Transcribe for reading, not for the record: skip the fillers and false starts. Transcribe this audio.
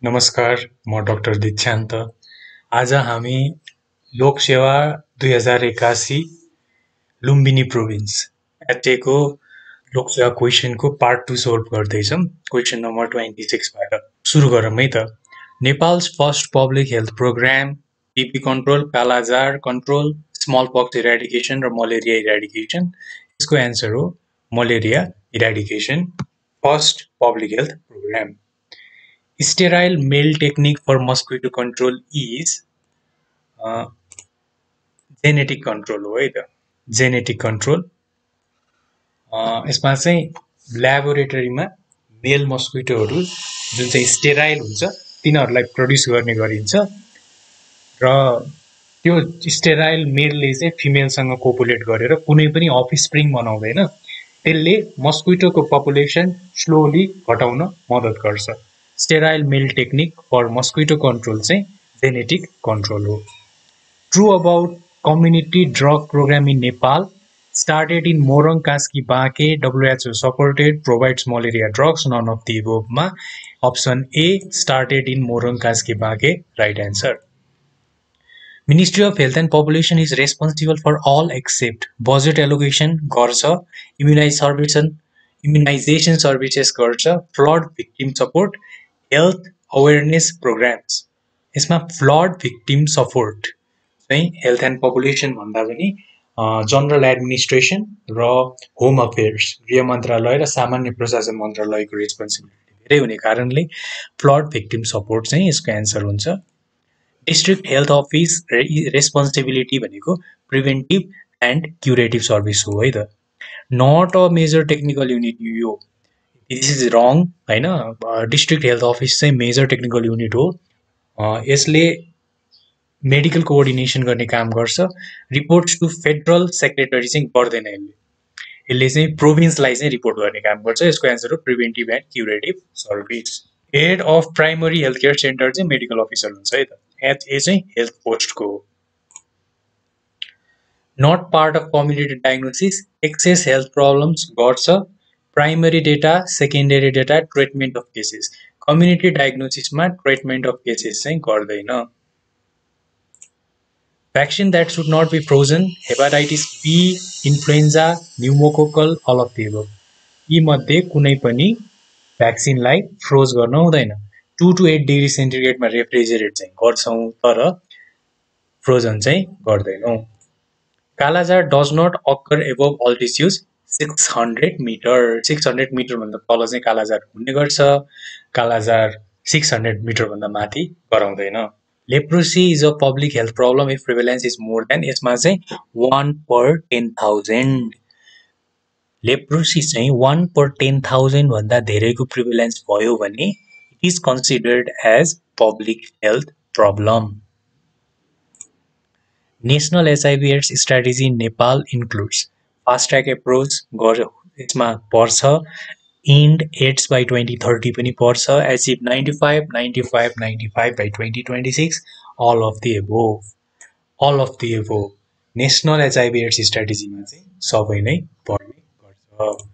नमस्कार, म डाक्टर दीक्षान्त। आज हामी लोकसेवा 2081 लुम्बिनी प्रोभिन्स एटेको लोकसेवा क्वेसनको पार्ट 2 सोल्भ गर्दैछौँ। क्वेसन नम्बर 26 बाट सुरु गरौँ है त। Nepal's first public health programme TB control, कालाजार कन्ट्रोल, स्मल पक्स इराडिकेसन र मलेरिया इराडिकेसन। यसको एन्सर हो malaria eradication first public health programme. Sterile male technique for mosquito control is genetic control हो है त। जेनेटिक कन्ट्रोल यसमा चाहिँ ल्याबोरेटरीमा मेल मस्किटोहरू जुन चाहिँ स्टेराइल हुन्छ तिनीहरूलाई प्रड्युस गर्ने गरिन्छ र त्यो स्टेराइल मेलले चाहिँ फिमेलसँग कोपुलेट गरेर कुनै पनि अफस्प्रिङ बनाउँदैन। त्यसले मस्किटोको पपुलेसन स्लोली घटाउन मद्दत गर्छ। Sterile male technique for mosquito control चाहिँ जेनेटिक कन्ट्रोल हो। True about community drug program in Nepal started in Morang Kaski Bake, WHO supported, provides malaria drugs, none of the above ma. Option A, started in Morang Kaski Bake, right answer. Ministry of Health and Population is responsible for all except budget allocation, गर्छ, immunization services गर्छ, flood victim support, health awareness programs. यसमा flood victim support चाहिँ health and population भन्दा पनि general administration र home affairs गृह मन्त्रालय र सामान्य प्रशासन मन्त्रालयको रेस्पोन्सिबिलिटी धेरै हुने कारणले फ्लड भिक्टिम सपोर्ट चाहिँ यसको एन्सर हुन्छ। डिस्ट्रिक्ट हेल्थ अफिस रेस्पोन्सिबिलिटी भनेको प्रिभेन्टिभ एन्ड क्युरेटिभ सर्भिस हो है त। Not a major technical unit यो दिस इज रङ हैन। डिस्ट्रिक्ट हेल्थ अफिस चाहिँ मेजर टेक्निकल युनिट हो। यसले मेडिकल कोअर्डिनेसन गर्ने काम गर्छ। रिपोर्ट्स टु फेडरल सेक्रेटरी चाहिँ गर्दैन यसले चाहिँ प्रोभिन्सलाई चाहिँ रिपोर्ट गर्ने काम गर्छ। यसको एन्सर हो preventive and curative service. Head of primary health care centre चाहिँ मेडिकल अफिसर हुन्छ है त। एचए चाहिँ हेल्थ पोस्टको हो। Not part of community diagnosis access health problems गर्छ। Primary data, secondary data, treatment of cases. Community डायग्नोसिसमा ट्रिटमेन्ट अफ केसेस चाहिँ गर्दैन। Vaccine that should not be frozen, hepatitis B, influenza, pneumococcal, all of the above. यी मध्ये कुनै पनि भ्याक्सिनलाई froze गर्न हुँदैन। 2 to 8 डिग्री सेन्टिग्रेडमा रेफ्रिजरेट चाहिँ गर्छौं तर फ्रोजन चाहिँ गर्दैनौं। कालाजार does not occur above altitude 600 metre. 600 metre भन्दा तल चाहिँ कालाजार हुने गर्छ। कालाजार 600 मिटर भन्दा माथि गराउँदैन। Leprosy is a public health problem if prevalence is more than यसमा चाहिँ 1 per 10,000। लेप्रोसी चाहिँ 1 per 10,000 भन्दा धेरैको प्रिभेलेन्स भयो भने it is considered as public health problem. National HIV/AIDS strategy in Nepal includes fast track approach यसमा पर्छ, end AIDS by 2030 पनि पर्छ, achieve 95, 95, 95 by 2026, all of the above. All of the above. National HIV/AIDS स्ट्राटेजीमा चाहिँ सबै नै पर्ने गर्छ।